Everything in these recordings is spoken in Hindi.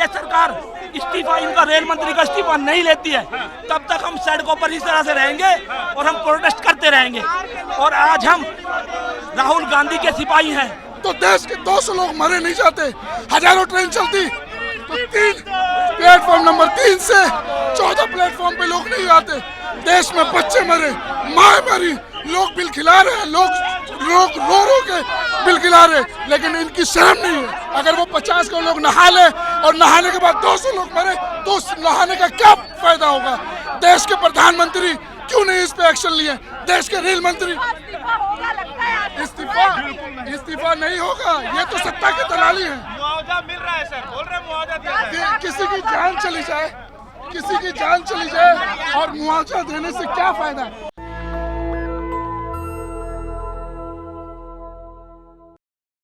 ये सरकार इस्तीफा, इनका रेल मंत्री का इस्तीफा नहीं लेती है, तब तक हम सड़कों पर इस तरह से रहेंगे और हम प्रोटेस्ट करते रहेंगे। और आज हम राहुल गांधी के सिपाही हैं। तो देश के 200 लोग मरे नहीं जाते, हजारों ट्रेन चलती तो 3 प्लेटफॉर्म नंबर 3 से 14 प्लेटफॉर्म पे लोग नहीं आते। देश में बच्चे मरे, माँ मरी, लोग बिल खिला रहे हैं, लोग रो के बिल खिला रहे, लेकिन इनकी शर्म नहीं है। अगर वो 50 को लोग नहा ले और नहाने के बाद 200 लोग मरे तो उस नहाने का क्या फायदा होगा? देश के प्रधानमंत्री क्यों नहीं इस पे एक्शन लिए? देश के रेल मंत्री इस्तीफा नहीं होगा, ये तो सत्ता की दलाली है। मुआवजा मिल रहा है सर, बोल रहे मुआवजा दिया जाए। किसी की जान चली जाए और मुआवजा देने से क्या फायदा?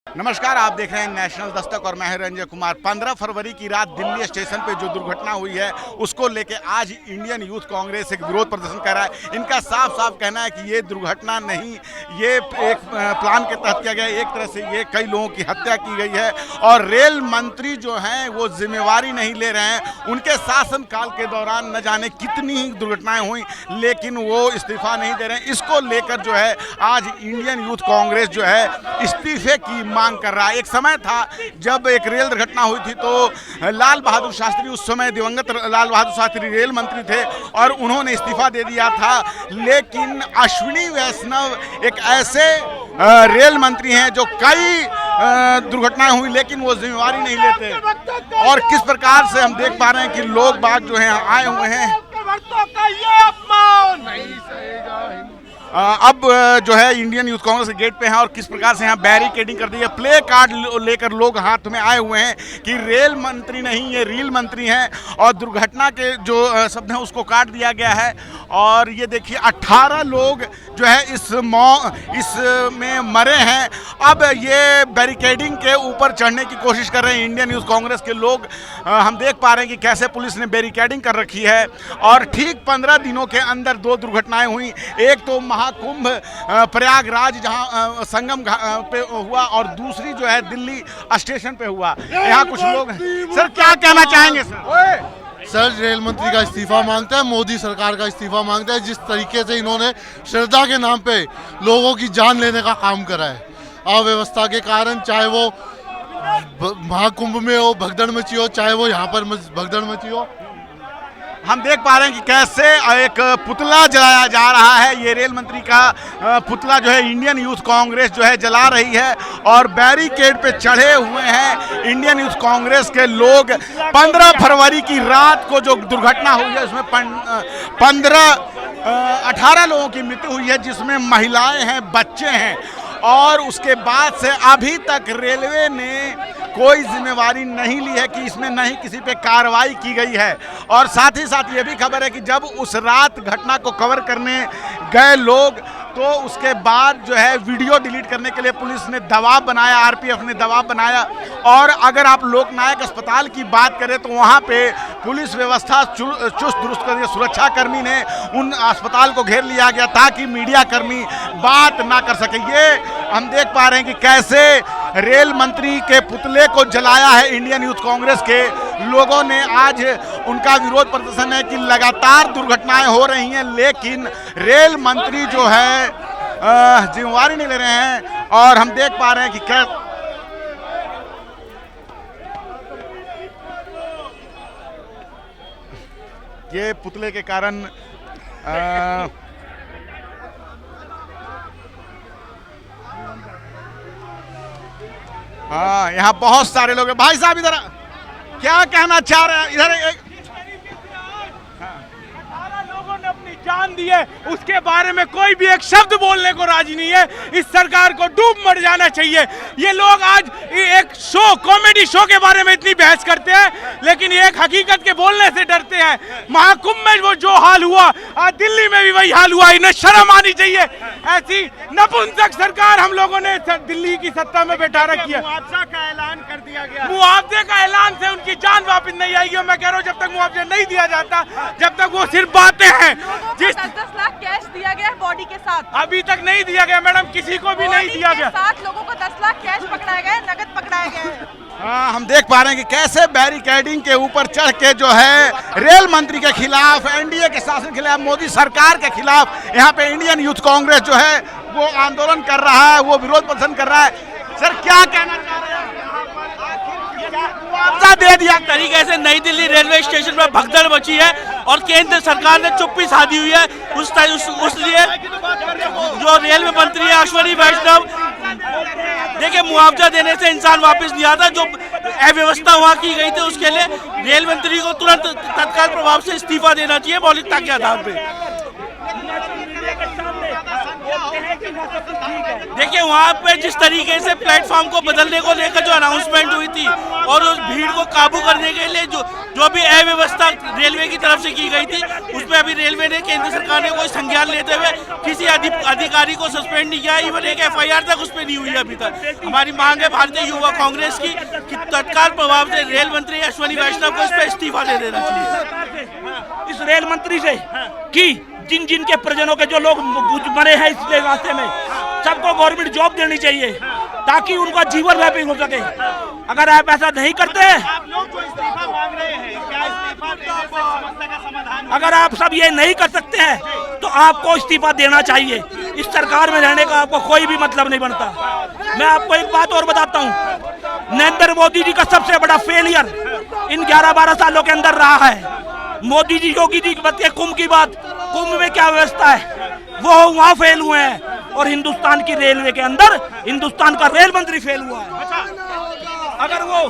नमस्कार, आप देख रहे हैं नेशनल दस्तक और मैं रंजय कुमार। 15 फरवरी की रात दिल्ली स्टेशन पे जो दुर्घटना हुई है उसको लेके आज इंडियन यूथ कांग्रेस एक विरोध प्रदर्शन कर रहा है। इनका साफ साफ कहना है कि ये दुर्घटना नहीं, ये एक प्लान के तहत किया गया। एक तरह से ये कई लोगों की हत्या की गई है और रेल मंत्री जो हैं वो जिम्मेवारी नहीं ले रहे हैं। उनके शासनकाल के दौरान न जाने कितनी ही दुर्घटनाएं हुई, लेकिन वो इस्तीफा नहीं दे रहे हैं। इसको लेकर जो है आज इंडियन यूथ कांग्रेस जो है इस्तीफे की मांग कर रहा है। एक समय था जब एक रेल दुर्घटना हुई थी तो लाल बहादुर शास्त्री, उस समय दिवंगत लाल बहादुर शास्त्री रेल मंत्री थे और उन्होंने इस्तीफा दे दिया था। लेकिन अश्विनी वैष्णव एक ऐसे रेल मंत्री हैं जो कई दुर्घटनाएं हुई लेकिन वो जिम्मेवारी नहीं लेते। और किस प्रकार से हम देख पा रहे हैं कि लोग बाग जो हैं आए हुए हैं। अब जो है इंडियन यूथ कांग्रेस के गेट पे हैं और किस प्रकार से यहाँ बैरिकेडिंग कर दी है। प्ले कार्ड लेकर लोग हाथ में आए हुए हैं कि रेल मंत्री नहीं, ये रील मंत्री हैं। और दुर्घटना के जो शब्द हैं उसको काट दिया गया है। और ये देखिए 18 लोग जो है इसमें मरे हैं। अब ये बैरिकेडिंग के ऊपर चढ़ने की कोशिश कर रहे हैं इंडियन यूथ कांग्रेस के लोग। हम देख पा रहे हैं कि कैसे पुलिस ने बैरिकेडिंग कर रखी है। और ठीक 15 दिनों के अंदर 2 दुर्घटनाएं हुई। एक तो महाकुंभ प्रयागराज जहां संगम पे हुआ और दूसरी जो है दिल्ली स्टेशन पे हुआ। यहाँ कुछ लोग सर क्या कहना चाहेंगे सर, रेल मंत्री का इस्तीफा मांगता है, मोदी सरकार का इस्तीफा मांगता है। जिस तरीके से इन्होंने श्रद्धा के नाम पे लोगों की जान लेने का काम करा है, अव्यवस्था के कारण, चाहे वो महाकुंभ में हो भगदड़ मची हो, चाहे वो यहाँ पर भगदड़ मची हो। हम देख पा रहे हैं कि कैसे एक पुतला जलाया जा रहा है। ये रेल मंत्री का पुतला जो है इंडियन यूथ कांग्रेस जो है जला रही है और बैरिकेड पे चढ़े हुए हैं इंडियन यूथ कांग्रेस के लोग। 15 फरवरी की रात को जो दुर्घटना हुई है उसमें 18 लोगों की मृत्यु हुई है, जिसमें महिलाएं हैं, बच्चे हैं। और उसके बाद से अभी तक रेलवे ने कोई जिम्मेवारी नहीं ली है कि इसमें नहीं किसी पे कार्रवाई की गई है। और साथ ही साथ ये भी खबर है कि जब उस रात घटना को कवर करने गए लोग तो उसके बाद जो है वीडियो डिलीट करने के लिए पुलिस ने दबाव बनाया, आरपीएफ ने दबाव बनाया। और अगर आप लोकनायक अस्पताल की बात करें तो वहाँ पे पुलिस व्यवस्था चुस्त दुरुस्त कर दी। सुरक्षा कर्मी ने उन अस्पताल को घेर लिया गया ताकि मीडिया कर्मी बात ना कर सके। ये हम देख पा रहे हैं कि कैसे रेल मंत्री के पुतले को जलाया है इंडियन यूथ कांग्रेस के लोगों ने। आज उनका विरोध प्रदर्शन है कि लगातार दुर्घटनाएं हो रही हैं लेकिन रेल मंत्री जो है जिम्मेवारी नहीं ले रहे हैं। और हम देख पा रहे हैं कि क्या ये पुतले के कारण हाँ, यहाँ बहुत सारे लोग हैं। भाई साहब इधर क्या कहना चाह रहे हैं? इधर लोगों ने अपनी जान दी है, उसके बारे में कोई भी एक शब्द बोलने को राजी नहीं है। इस सरकार को डूब मर जाना चाहिए। ये लोग आज एक शो, कॉमेडी शो के बारे में इतनी बहस करते हैं लेकिन ये एक हकीकत के बोलने से डरते हैं। महाकुंभ में वो जो हाल हुआ आज दिल्ली में भी वही हाल हुआ। इन्हें शर्म आनी चाहिए। ऐसी नपुंसक सरकार हम लोगों ने दिल्ली की सत्ता में बैठा रखी है। मुआवजा का ऐलान कर दिया गया। मुआवजे का ऐलान से उनकी जान वापस नहीं आएगी। मैं कह रहा हूँ जब तक मुआवजा नहीं दिया जाता, जब तक वो सिर्फ बातें हैं। जिस 10 लाख कैश दिया गया है बॉडी के साथ, अभी तक नहीं दिया गया मैडम, किसी को भी नहीं दिया गया। 7 लोगों को 10 लाख कैश पकड़ाया गया है, नगद पकड़ाया गया है। हम देख पा रहे हैं कि कैसे बैरिकेडिंग के ऊपर चढ़ के जो है रेल मंत्री के खिलाफ, एनडीए के शासन के खिलाफ, मोदी सरकार के खिलाफ यहाँ पे इंडियन यूथ कांग्रेस जो है वो आंदोलन कर रहा है, वो विरोध प्रदर्शन कर रहा है। सर क्या कहना चाह रहे हैं? मुआवजा दे दिया तरीके से नई दिल्ली रेलवे स्टेशन पर भगदड़ मची है और केंद्र सरकार ने चुप्पी साधी हुई है। उसलिए जो रेलवे मंत्री है अश्विनी वैष्णव, देखिए मुआवजा देने से इंसान वापस नहीं आता। जो अव्यवस्था वहाँ की गई थी उसके लिए रेल मंत्री को तुरंत तत्काल प्रभाव से इस्तीफा देना चाहिए मौलिकता के आधार पे। देखिए वहाँ पे जिस तरीके से प्लेटफॉर्म को बदलने को लेकर जो अनाउंसमेंट हुई थी और उस भीड़ को काबू करने के लिए जो भी अव्यवस्था रेलवे की तरफ से की गई थी, उसमें अभी रेलवे ने, केंद्र सरकार ने कोई संज्ञान लेते हुए किसी अधिकारी को सस्पेंड नहीं किया। इवन एक FIR तक उस पर नहीं हुई अभी तक। हमारी मांग है भारतीय युवा कांग्रेस की कि तत्काल प्रभाव से रेल मंत्री अश्विनी वैष्णव को इस पर इस्तीफा दे देना चाहिए। इस रेल मंत्री से कि जिन के परिजनों के जो लोग मरे हैं इस रास्ते में, सबको गवर्नमेंट जॉब देनी चाहिए ताकि उनका जीवन व्यापी हो सके। अगर आप ऐसा नहीं करते हैं, अगर आप सब ये नहीं कर सकते हैं तो आपको इस्तीफा देना चाहिए। इस सरकार में रहने का आपको कोई भी मतलब नहीं बनता। मैं आपको एक बात और बताता हूँ, नरेंद्र मोदी जी का सबसे बड़ा फेलियर इन 11-12 सालों के अंदर रहा है। मोदी जी, योगी जी बताइए कुंभ की बात, कुंभ में क्या व्यवस्था है, वो वहाँ फेल हुए हैं। और हिंदुस्तान की रेलवे के अंदर हिंदुस्तान का रेल मंत्री फेल हुआ है। अगर वो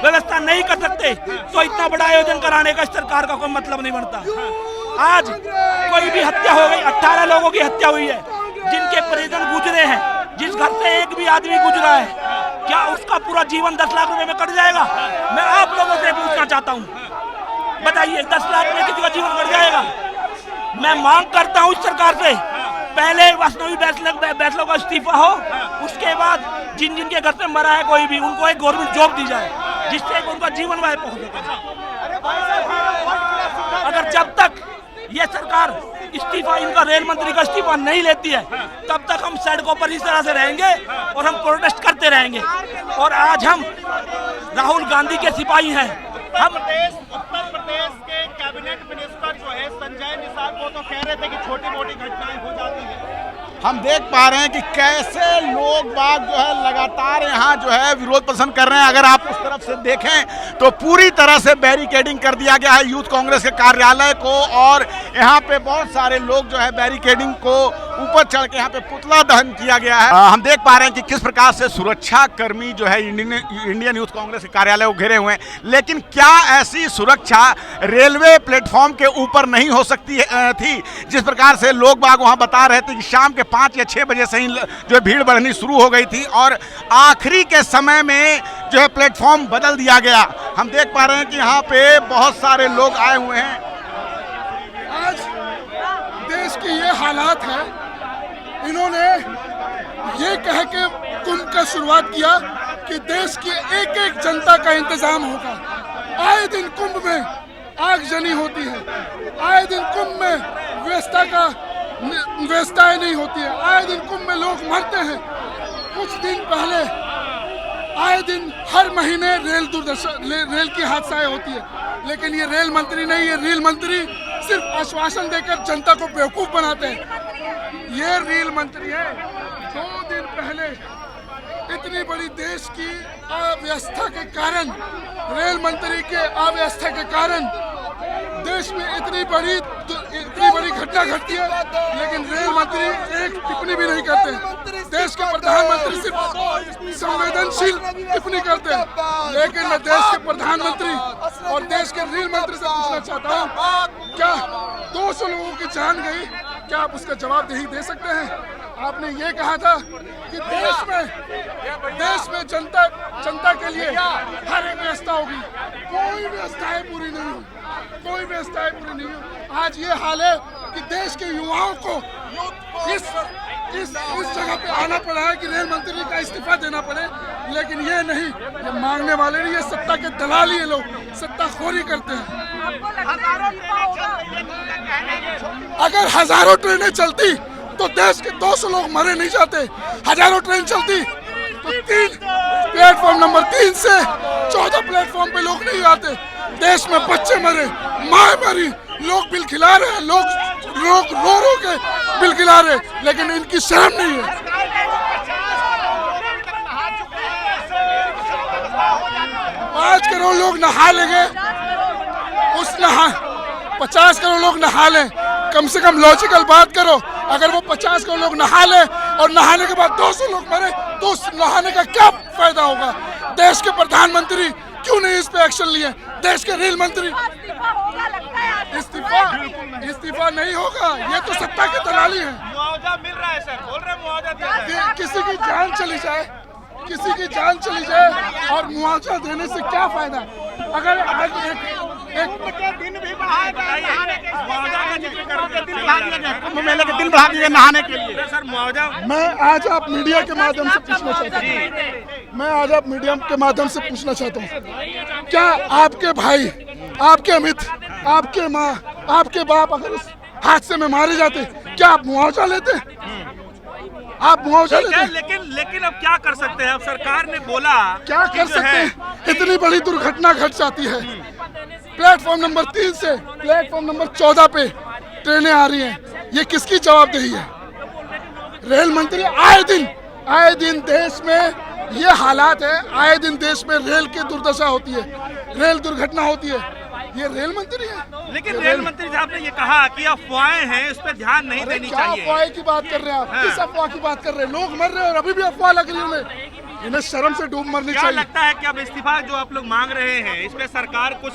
व्यवस्था नहीं कर सकते तो इतना बड़ा आयोजन कराने का सरकार का कोई मतलब नहीं बनता। आज कोई भी हत्या हो गई, 18 लोगों की हत्या हुई है, जिनके परिजन गुजरे हैं, जिस घर से एक भी आदमी गुजरा है, क्या उसका पूरा जीवन 10 लाख रुपए में कट जाएगा? मैं आप लोगों से पूछना चाहता हूँ, बताइए 10 लाख में किसी का जीवन कट जाएगा? मैं मांग करता हूँ इस सरकार से, पहले वास्तविक बैचलर का इस्तीफा हो, उसके बाद जिन के घर से मरा है कोई भी, उनको एक गवर्नमेंट जॉब दी जाए जिससे उनका जीवन वायु पहुंच सके। अगर जब तक ये सरकार इस्तीफा, इनका रेल मंत्री का इस्तीफा नहीं लेती है, तब तक हम सड़कों पर इस तरह से रहेंगे और हम प्रोटेस्ट करते रहेंगे। और आज हम राहुल गांधी के सिपाही हैं। हम उत्तर प्रदेश के कैबिनेट मिनिस्टर जो है संजय निषाद, वो तो कह रहे थे कि छोटी मोटी घटनाएं हो जाती हैं। हम देख पा रहे हैं कि कैसे लोग बाग जो है लगातार यहाँ जो है विरोध प्रदर्शन कर रहे हैं। अगर आप उस तरफ से देखें तो पूरी तरह से बैरिकेडिंग कर दिया गया है यूथ कांग्रेस के कार्यालय को, और यहाँ पे बहुत सारे लोग जो है बैरिकेडिंग को ऊपर चढ़ के यहाँ पे पुतला दहन किया गया है। हम देख पा रहे हैं कि किस प्रकार से सुरक्षा कर्मी जो है इंडियन यूथ कांग्रेस के कार्यालय को घेरे हुए हैं। लेकिन क्या ऐसी सुरक्षा रेलवे प्लेटफॉर्म के ऊपर नहीं हो सकती थी? जिस प्रकार से लोग बाग वहाँ बता रहे थे कि शाम के 5 या 6 बजे से ही जो भीड़ बढ़नी शुरू हो गई थी और आखिरी के समय में जो है प्लेटफॉर्म बदल दिया गया। हम देख पा रहे हैं कि यहाँ पे बहुत सारे लोग आए हुए हैं। आज देश की ये हालात है, इन्होंने ये कह के कुंभ का शुरुआत किया कि देश की एक एक जनता का इंतजाम होगा। आए दिन कुंभ में आगजनी होती है, आए दिन कुंभ में व्यवस्थाएं नहीं होती है, आए दिन कुंभ में लोग मरते हैं। कुछ दिन पहले आए दिन हर महीने रेल की हादसाएं होती है, लेकिन ये रेल मंत्री नहीं, ये रेल मंत्री सिर्फ आश्वासन देकर जनता को बेवकूफ बनाते हैं। ये रेल मंत्री है, 2 दिन पहले इतनी बड़ी देश की अव्यवस्था के कारण, रेल मंत्री के अव्यवस्था के कारण देश में इतनी बड़ी घटना घटती है, लेकिन रेल मंत्री एक टिप्पणी भी नहीं करते। देश के प्रधानमंत्री सिर्फ संवेदनशील टिप्पणी करते हैं, लेकिन मैं देश के प्रधानमंत्री और देश के रेल मंत्री से पूछना चाहता हूँ, क्या 200 लोगों की जान गई, क्या आप उसका जवाब नहीं दे सकते हैं? आपने ये कहा था कि देश में जनता के लिए हर एक व्यवस्था होगी, कोई व्यवस्थाएं पूरी नहीं हुई, कोई व्यवस्थाएं पूरी नहीं हुई। आज ये हाल है कि देश के युवाओं को इस जगह पे आना पड़ा है कि रेल मंत्री का इस्तीफा देना पड़े, लेकिन ये नहीं, ये मांगने वाले नहीं, ये सत्ता के दलाल ही लोग सत्ताखोरी करते हैं। अगर हजारों ट्रेनें चलती तो देश के 200 लोग मरे नहीं जाते। हजारों ट्रेन चलती तो प्लेटफॉर्म नंबर 3 से 14 प्लेटफॉर्म पे लोग नहीं आते। देश में बच्चे मरे, माँ मरी, लोग बिल खिला रहे हैं, लोग रो रो के बिल खिला रहे हैं, लेकिन इनकी शर्म नहीं है। 5 करोड़ लोग नहा लेंगे, उस 50 करोड़ लोग नहा लें, कम से कम लॉजिकल बात करो। अगर वो 50 करोड़ लोग नहा लें और नहाने के बाद 200 लोग मरे तो उस नहाने का क्या फायदा होगा? देश के प्रधानमंत्री क्यों नहीं इस पे एक्शन लिए? देश के रेल मंत्री इस्तीफा नहीं होगा, ये तो सत्ता की दलाली है। मुआवजा मिल रहा है सर, बोल रहे मुआवजा दिया जाए। किसी की जान चली जाए, किसी की जान चली जाए और मुआवजा देने से क्या फायदा? अगर आज एक दिन भी बढ़ाए गए नहाने के, मुआवजा का जिक्र करके दिन बढ़ा दिया गया, कुंभ मेले के दिन बढ़ा दिए नहाने के लिए। सर मुआवजा मैं आज आप मीडिया के माध्यम से पूछना चाहता हूँ, मैं आज आप मीडिया के माध्यम से पूछना चाहता हूँ, क्या आपके भाई, आपके अमित, आपके माँ, आपके बाप अगर उस हादसे में मारे जाते, क्या आप मुआवजा लेते? आप मुआवजा लेते? लेकिन अब क्या कर सकते हैं? अब सरकार ने बोला क्या कर सकते हैं? इतनी बड़ी दुर्घटना घट जाती है। प्लेटफॉर्म नंबर 3 से प्लेटफॉर्म नंबर 14 पे ट्रेनें आ रही हैं, ये किसकी जवाबदेही है? रेल मंत्री आए दिन देश में ये हालात है, आए दिन देश में रेल की दुर्दशा होती है, रेल दुर्घटना होती है, ये रेल मंत्री है। लेकिन रेल मंत्री साहब ने ये कहा कि अफवाहें हैं, इस पे ध्यान नहीं देनी क्या चाहिए। अफवाह की बात कर रहे हैं आप? किस अफवाह की बात कर रहे हैं? लोग मर रहे हैं और अभी भी अफवाह लग रही है इन्हें शर्म से डूब मरनी क्या चाहिए। लगता है कि अब इस्तीफा जो आप लोग मांग रहे हैं, इस पे सरकार कुछ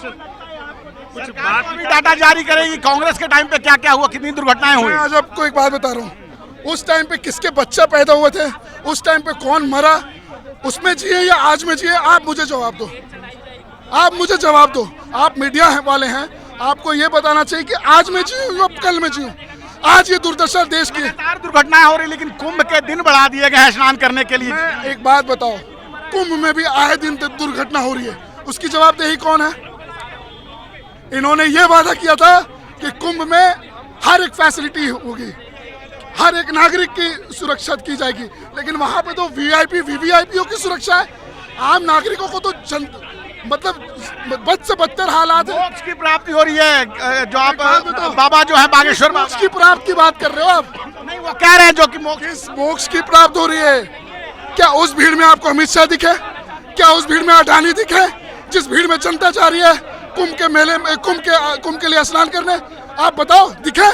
बात अभी डाटा जारी करेगी? कांग्रेस के टाइम पे क्या क्या हुआ, कितनी दुर्घटनाएं हुई? मैं आज आपको एक बात बता रहा हूँ, उस टाइम पे किसके बच्चा पैदा हुए थे, उस टाइम पे कौन मरा, उसमें जिए या आज में जिए? आप मुझे जवाब दो, आप मुझे जवाब दो। आप मीडिया वाले हैं, आपको ये बताना चाहिए कि आज में जियो या कल में जियो। आज ये दुर्दशा देश की है। लगातार दुर्घटनाएं हो रही, लेकिन कुंभ के दिन बढ़ा दिए गए हैं स्नान करने के लिए। मैं एक बात बताओ, कुंभ में भी आए दिन दुर्घटना हो रही है, उसकी जवाबदेही कौन है? इन्होंने ये वादा किया था कि कुंभ में हर एक फैसिलिटी होगी, हर एक नागरिक की सुरक्षा की जाएगी, लेकिन वहां पे तो वीआईपी वीवीआईपीओ की सुरक्षा है, आम नागरिकों को तो मतलब बद से बदतर हालात है। मोक्ष की प्राप्ति हो रही है, जो आप बाबा जो है बागेश्वर मोक्ष की प्राप्ति की बात कर रहे हो आप? नहीं, वो कह रहे हैं जो कि मोक्ष की प्राप्ति हो रही है। क्या उस भीड़ में आपको अमित शाह दिखे? क्या उस भीड़ में अडानी दिखे? जिस भीड़ में जनता जा रही है कुंभ के मेले में, कुंभ के लिए स्नान करने, आप बताओ दिखे?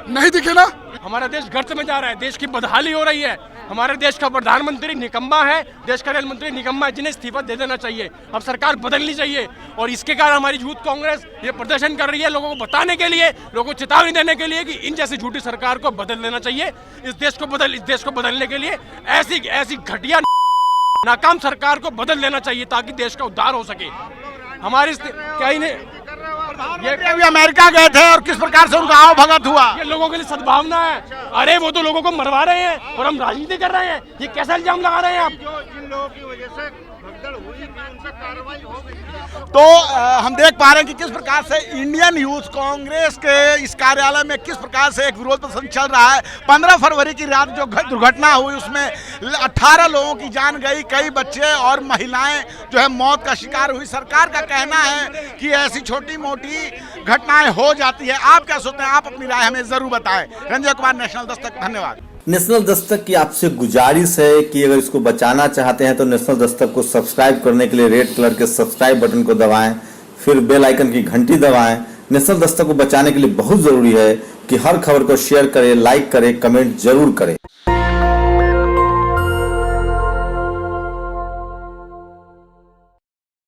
नहीं दिखे ना। हमारा देश गर्त में जा रहा है, देश की बदहाली हो रही है, हमारे देश का प्रधानमंत्री निकम्मा है, देश का रेल मंत्री निकम्मा है, जिन्हें इस्तीफा दे देना चाहिए। अब सरकार बदलनी चाहिए और इसके कारण हमारी यूथ कांग्रेस ये प्रदर्शन कर रही है, लोगों को बताने के लिए, लोगों को चेतावनी देने के लिए कि इन जैसी झूठी सरकार को बदल देना चाहिए। इस देश को बदलने के लिए ऐसी घटिया नाकाम सरकार को बदल देना चाहिए ताकि देश का उद्धार हो सके। हमारी क्या ही नहीं, ये अभी अमेरिका गए थे और किस प्रकार से उनका आओ भगत हुआ। ये लोगों के लिए सद्भावना है। अरे वो तो लोगों को मरवा रहे हैं और हम राजनीति कर रहे हैं, ये कैसा इल्जाम लगा रहे हैं आप? जिन लोगों की वजह से भगदड़ हुई थी उन पर कार्रवाई हो गई। तो हम देख पा रहे हैं कि किस प्रकार से इंडियन यूथ कांग्रेस के इस कार्यालय में किस प्रकार से एक विरोध प्रदर्शन चल रहा है। 15 फरवरी की रात जो दुर्घटना हुई उसमें 18 लोगों की जान गई, कई बच्चे और महिलाएं जो है मौत का शिकार हुई। सरकार का कहना है कि ऐसी छोटी मोटी घटनाएं हो जाती है। आप क्या सोचते हैं? आप अपनी राय हमें जरूर बताएं। रंजय कुमार, नेशनल दस्तक, धन्यवाद। नेशनल दस्तक की आपसे गुजारिश है कि अगर इसको बचाना चाहते हैं तो नेशनल दस्तक को सब्सक्राइब करने के लिए रेड कलर के सब्सक्राइब बटन को दबाएं, फिर बेल आइकन की घंटी दबाएं। नेशनल दस्तक को बचाने के लिए बहुत जरूरी है कि हर खबर को शेयर करें, लाइक करें, कमेंट जरूर करें।